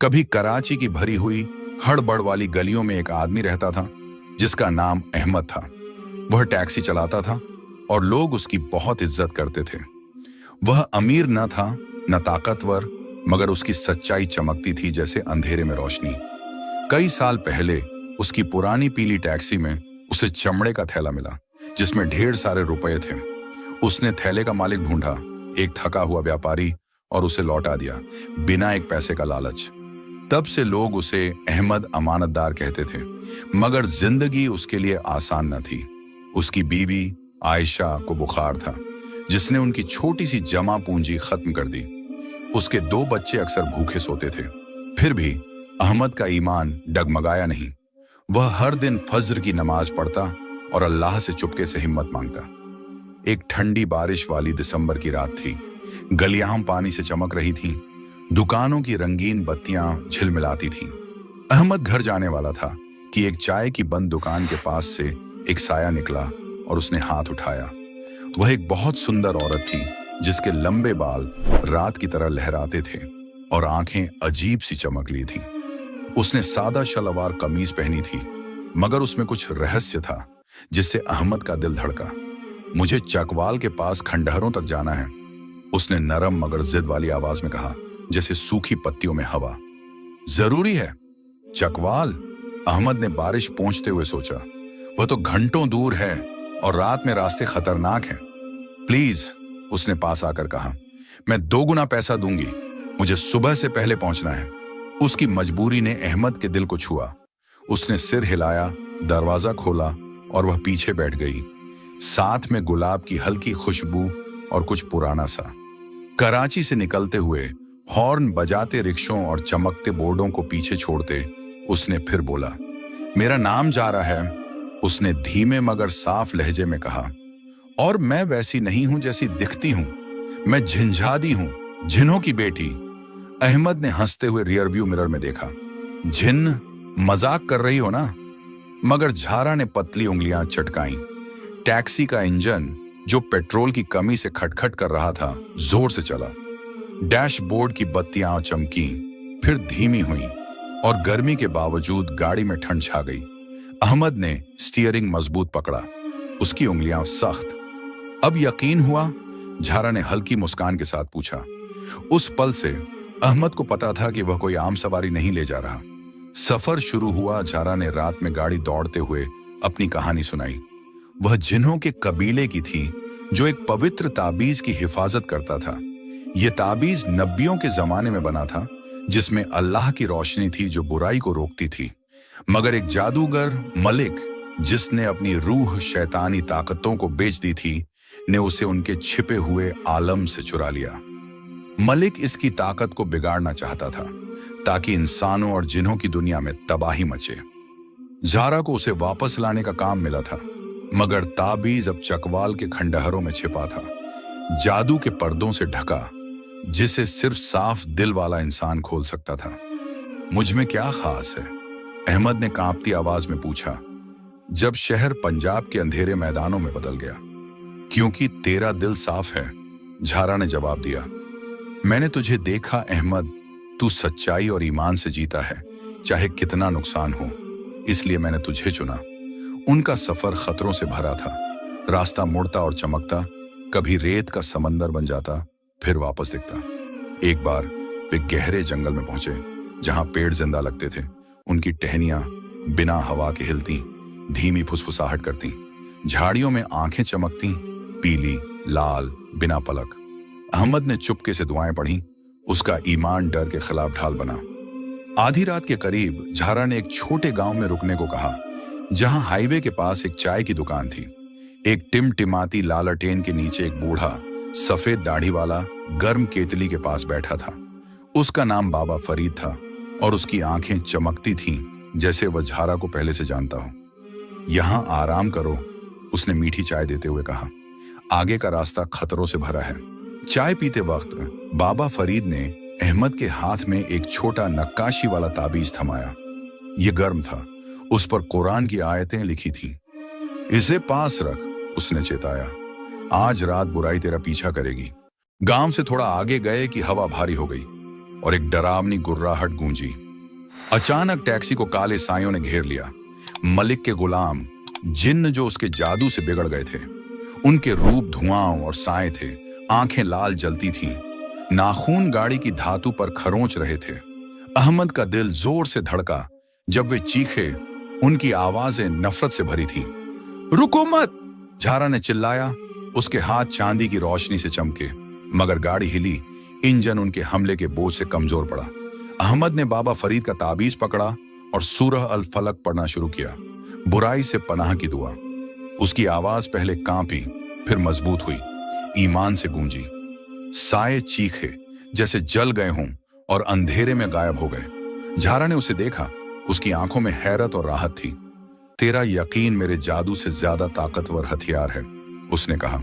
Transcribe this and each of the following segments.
कभी कराची की भरी हुई हड़बड़ वाली गलियों में एक आदमी रहता था जिसका नाम अहमद था। वह टैक्सी चलाता था और लोग उसकी बहुत इज्जत करते थे। वह अमीर न था न ताकतवर, मगर उसकी सच्चाई चमकती थी जैसे अंधेरे में रोशनी। कई साल पहले उसकी पुरानी पीली टैक्सी में उसे चमड़े का थैला मिला जिसमें ढेर सारे रुपए थे। उसने थैले का मालिक ढूंढा, एक थका हुआ व्यापारी, और उसे लौटा दिया बिना एक पैसे का लालच। तब से लोग उसे अहमद अमानतदार कहते थे। मगर जिंदगी उसके लिए आसान न थी। उसकी बीवी आयशा को बुखार था जिसने उनकी छोटी सी जमा पूंजी खत्म कर दी। उसके 2 बच्चे अक्सर भूखे सोते थे। फिर भी अहमद का ईमान डगमगाया नहीं। वह हर दिन फज्र की नमाज पढ़ता और अल्लाह से चुपके से हिम्मत मांगता। एक ठंडी बारिश वाली दिसंबर की रात थी। गलियां पानी से चमक रही थीं। दुकानों की रंगीन बत्तियां झिलमिलाती थीं। अहमद घर जाने वाला था कि एक चाय की बंद दुकान के पास से एक साया निकला और उसने हाथ उठाया। वह एक बहुत सुंदर औरत थी जिसके लंबे बाल रात की तरह लहराते थे और आंखें अजीब सी चमक ली थीं। उसने सादा शलवार कमीज पहनी थी, मगर उसमें कुछ रहस्य था जिससे अहमद का दिल धड़का। मुझे चकवाल के पास खंडहरों तक जाना है, उसने नरम मगर जिद वाली आवाज में कहा, जैसे सूखी पत्तियों में हवा। जरूरी है? चकवाल? अहमद ने बारिश पहुंचते हुए सोचा। वह तो घंटों दूर है और रात में रास्ते खतरनाक हैं। प्लीज, उसने पास आकर कहा, मैं 2 गुना पैसा दूंगी, मुझे सुबह से पहले पहुंचना है। उसकी मजबूरी ने अहमद के दिल को छुआ। उसने सिर हिलाया, दरवाजा खोला और वह पीछे बैठ गई। साथ में गुलाब की हल्की खुशबू और कुछ पुराना सा। कराची से निकलते हुए हॉर्न बजाते रिक्शों और चमकते बोर्डों को पीछे छोड़ते उसने फिर बोला, मेरा नाम जा रहा है, उसने धीमे मगर साफ लहजे में कहा। और मैं वैसी नहीं हूं जैसी दिखती हूं, मैं झिंझादी हूं, झिन्हों की बेटी। अहमद ने हंसते हुए रियरव्यू मिरर में देखा। झिन्न? मजाक कर रही हो ना? मगर झारा ने पतली उंगलियां चटकाई। टैक्सी का इंजन, जो पेट्रोल की कमी से खटखट कर रहा था, जोर से चला। डैशबोर्ड की बत्तियां चमकी, फिर धीमी हुई और गर्मी के बावजूद गाड़ी में ठंड छा गई। अहमद ने स्टीयरिंग मजबूत पकड़ा, उसकी उंगलियां सख्त। अब यकीन हुआ? झारा ने हल्की मुस्कान के साथ पूछा। उस पल से अहमद को पता था कि वह कोई आम सवारी नहीं ले जा रहा। सफर शुरू हुआ। झारा ने रात में गाड़ी दौड़ते हुए अपनी कहानी सुनाई। वह जिन्हों के कबीले की थी जो एक पवित्र ताबीज की हिफाजत करता था। यह ताबीज नबियों के जमाने में बना था, जिसमें अल्लाह की रोशनी थी जो बुराई को रोकती थी। मगर एक जादूगर मलिक, जिसने अपनी रूह शैतानी ताकतों को बेच दी थी, ने उसे उनके छिपे हुए आलम से चुरा लिया। मलिक इसकी ताकत को बिगाड़ना चाहता था ताकि इंसानों और जिन्हों की दुनिया में तबाही मचे। झारा को उसे वापस लाने का काम मिला था, मगर ताबीज अब चकवाल के खंडहरों में छिपा था, जादू के पर्दों से ढका, जिसे सिर्फ साफ दिल वाला इंसान खोल सकता था। मुझ में क्या खास है? अहमद ने कांपती आवाज में पूछा, जब शहर पंजाब के अंधेरे मैदानों में बदल गया। क्योंकि तेरा दिल साफ है, झारा ने जवाब दिया। मैंने तुझे देखा अहमद, तू सच्चाई और ईमान से जीता है, चाहे कितना नुकसान हो, इसलिए मैंने तुझे चुना। उनका सफर खतरों से भरा था। रास्ता मुड़ता और चमकता, कभी रेत का समंदर बन जाता, फिर वापस दिखता। एक बार वे गहरे जंगल में पहुंचे, जहां पेड़ जिंदा लगते थे। उनकी टहनियां बिना हवा के हिलती, धीमी फुसफुसाहट करती। झाड़ियों में आंखें चमकती, पीली, लाल, बिना पलक। अहमद ने चुपके से दुआएं पढ़ी। उसका ईमान डर के खिलाफ ढाल बना। आधी रात के करीब झारा ने एक छोटे गांव में रुकने को कहा, जहां हाईवे के पास एक चाय की दुकान थी। एक टिमटिमाती लालटेन के नीचे एक बूढ़ा सफेद दाढ़ी वाला गर्म केतली के पास बैठा था। उसका नाम बाबा फरीद था और उसकी आंखें चमकती थीं जैसे वह झारा को पहले से जानता हो। यहां आराम करो, उसने मीठी चाय देते हुए कहा। आगे का रास्ता खतरों से भरा है। चाय पीते वक्त बाबा फरीद ने अहमद के हाथ में एक छोटा नक्काशी वाला ताबीज थमाया। यह गर्म था, उस पर कुरान की आयतें लिखी थीं। इसे पास रख, उसने चेताया। आज रात बुराई तेरा पीछा करेगी। गांव से थोड़ा आगे गए कि हवा भारी हो गई। और एक डरावनी गुर्राहट गूंजी। अचानक टैक्सी को काले सायों ने घेर लिया। मलिक के गुलाम, जिन्न जो उसके जादू से बिगड़ गए थे, उनके रूप धुआं और साए थे। आंखें लाल जलती थीं, नाखून गाड़ी की धातु पर खरोंच रहे थे। अहमद का दिल जोर से धड़का जब वे चीखे। उनकी आवाजें नफरत से भरी थीं। रुको मत, झारा ने चिल्लाया। उसके हाथ चांदी की रोशनी से चमके, मगर गाड़ी हिली। इंजन उनके हमले के बोझ से कमजोर पड़ा। अहमद ने बाबा फरीद का ताबीज पकड़ा और सूरह अल फलक पढ़ना शुरू किया। बुराई से पनाह की दुआ। उसकी आवाज पहले कांपी, फिर मजबूत हुई, ईमान से गूंजी। साए चीखे जैसे जल गए हों और अंधेरे में गायब हो गए। झारा ने उसे देखा। उसकी आंखों में हैरत और राहत थी। तेरा यकीन मेरे जादू से ज्यादा ताकतवर हथियार है, उसने कहा।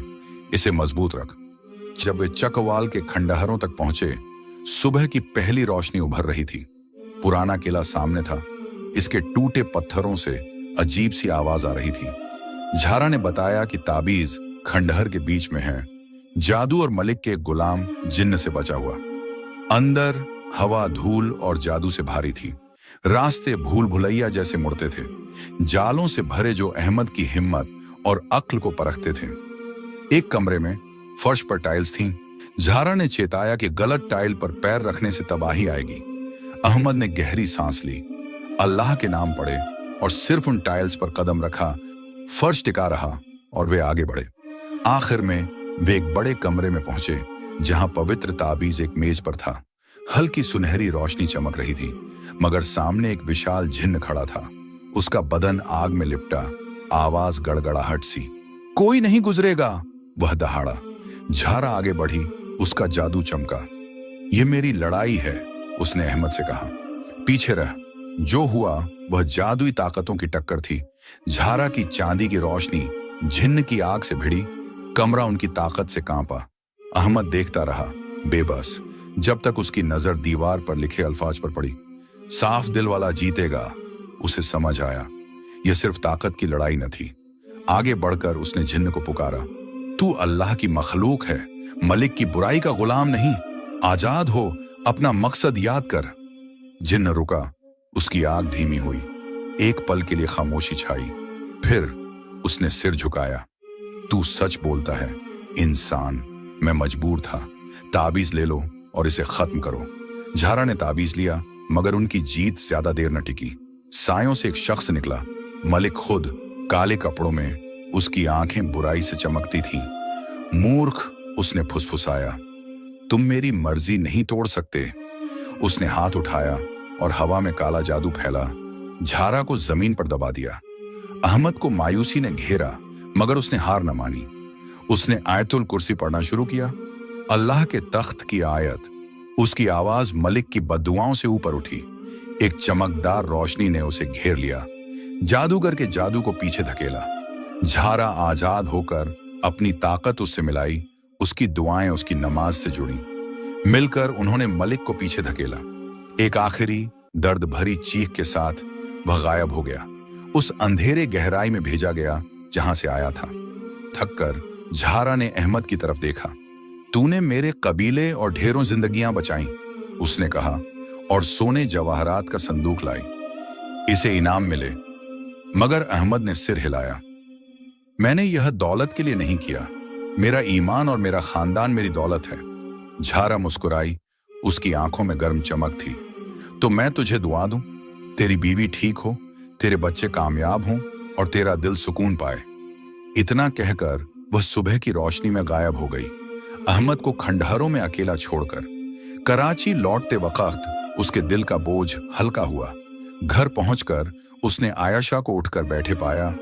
इसे मजबूत रख। जब वे चकवाल के खंडहरों तक पहुंचे, सुबह की पहली रोशनी उभर रही थी। पुराना किला सामने था। इसके टूटे पत्थरों से अजीब सी आवाज आ रही थी। झारा ने बताया कि ताबीज खंडहर के बीच में है। जादू और मलिक के एक गुलाम जिन्न से बचा हुआ। अंदर हवा धूल और जादू से भारी थी। रास्ते भूल भुलैया जैसे मुड़ते थे, जालों से भरे जो अहमद की हिम्मत और अक्ल को परखते थे। एक कमरे में फर्श पर टाइल्स थीं। झारा ने चेताया कि गलत टाइल पर पैर रखने से तबाही आएगी। अहमद ने गहरी सांस ली, अल्लाह के नाम पढ़े और सिर्फ उन टाइल्स पर कदम रखा। फर्श टिका रहा और वे आगे बढ़े। आखिर में वे एक बड़े कमरे में पहुंचे, जहां पवित्र ताबीज एक मेज पर था। हल्की सुनहरी रोशनी चमक रही थी, मगर सामने एक विशाल जिन्न खड़ा था। उसका बदन आग में लिपटा, आवाज गड़गड़ाहट सी। कोई नहीं गुजरेगा, वह दहाड़ा। झारा आगे बढ़ी, उसका जादू चमका। ये मेरी लड़ाई है, उसने अहमद से कहा। पीछे रह। जो हुआ वह जादुई ताकतों की टक्कर थी। झारा की चांदी की रोशनी जिन्न की आग से भिड़ी। कमरा उनकी ताकत से कांपा। अहमद देखता रहा, बेबस, जब तक उसकी नजर दीवार पर लिखे अल्फाज पर पड़ी। साफ दिल वाला जीतेगा। उसे समझ आया, यह सिर्फ ताकत की लड़ाई न थी। आगे बढ़कर उसने जिन्न को पुकारा, तू अल्लाह की मखलूक है, मलिक की बुराई का गुलाम नहीं। आजाद हो, अपना मकसद याद कर। जिन्न रुका, उसकी आग धीमी हुई। एक पल के लिए खामोशी छाई, फिर उसने सिर झुकाया। तू सच बोलता है इंसान, मैं मजबूर था। ताबीज ले लो और इसे खत्म करो। झारा ने ताबीज लिया, मगर उनकी जीत ज्यादा देर न टिकी। सायों से एक शख्स निकला, मलिक खुद, काले कपड़ों में। उसकी आंखें बुराई से चमकती थीं। मूर्ख, उसने फुसफुसाया, तुम मेरी मर्जी नहीं तोड़ सकते। उसने हाथ उठाया और हवा में काला जादू फैला, झारा को जमीन पर दबा दिया। अहमद को मायूसी ने घेरा, मगर उसने हार न मानी। उसने आयतुल कुर्सी पढ़ना शुरू किया। अल्लाह के तख्त की आयत। उसकी आवाज मलिक की बद्दुआओं से ऊपर उठी। एक चमकदार रोशनी ने उसे घेर लिया। जादूगर के जादू को पीछे धकेला। झारा आजाद होकर अपनी ताकत उससे मिलाई। उसकी दुआएं उसकी नमाज से जुड़ी। मिलकर उन्होंने मलिक को पीछे धकेला। एक आखिरी दर्द भरी चीख के साथ वह गायब हो गया। उस अंधेरे गहराई में भेजा गया जहां से आया था। थककर झारा ने अहमद की तरफ देखा। तूने मेरे कबीले और ढेरों जिंदगियां बचाई, उसने कहा, और सोने जवाहरात का संदूक लाई। इसे इनाम मिले। मगर अहमद ने सिर हिलाया। मैंने यह दौलत के लिए नहीं किया। मेरा ईमान और मेरा खानदान मेरी दौलत है। झारा मुस्कुराई, उसकी आंखों में गर्म चमक थी। तो मैं तुझे दुआ दूं, तेरी बीवी ठीक हो, तेरे बच्चे कामयाब हों और तेरा दिल सुकून पाए। इतना कहकर वह सुबह की रोशनी में गायब हो गई, अहमद को खंडहरों में अकेला छोड़कर। कराची लौटते वक्त उसके दिल का बोझ हल्का हुआ। घर पहुंचकर उसने आयशा को उठकर बैठे पाया।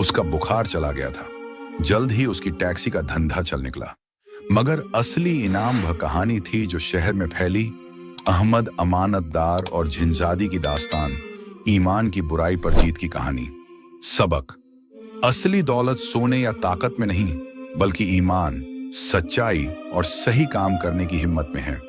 उसका बुखार चला गया था। जल्द ही उसकी टैक्सी का धंधा चल निकला। मगर असली इनाम वह कहानी थी जो शहर में फैली। अहमद अमानतदार और झिंझादी की दास्तान, ईमान की बुराई पर जीत की कहानी। सबक, असली दौलत सोने या ताकत में नहीं, बल्कि ईमान, सच्चाई और सही काम करने की हिम्मत में है।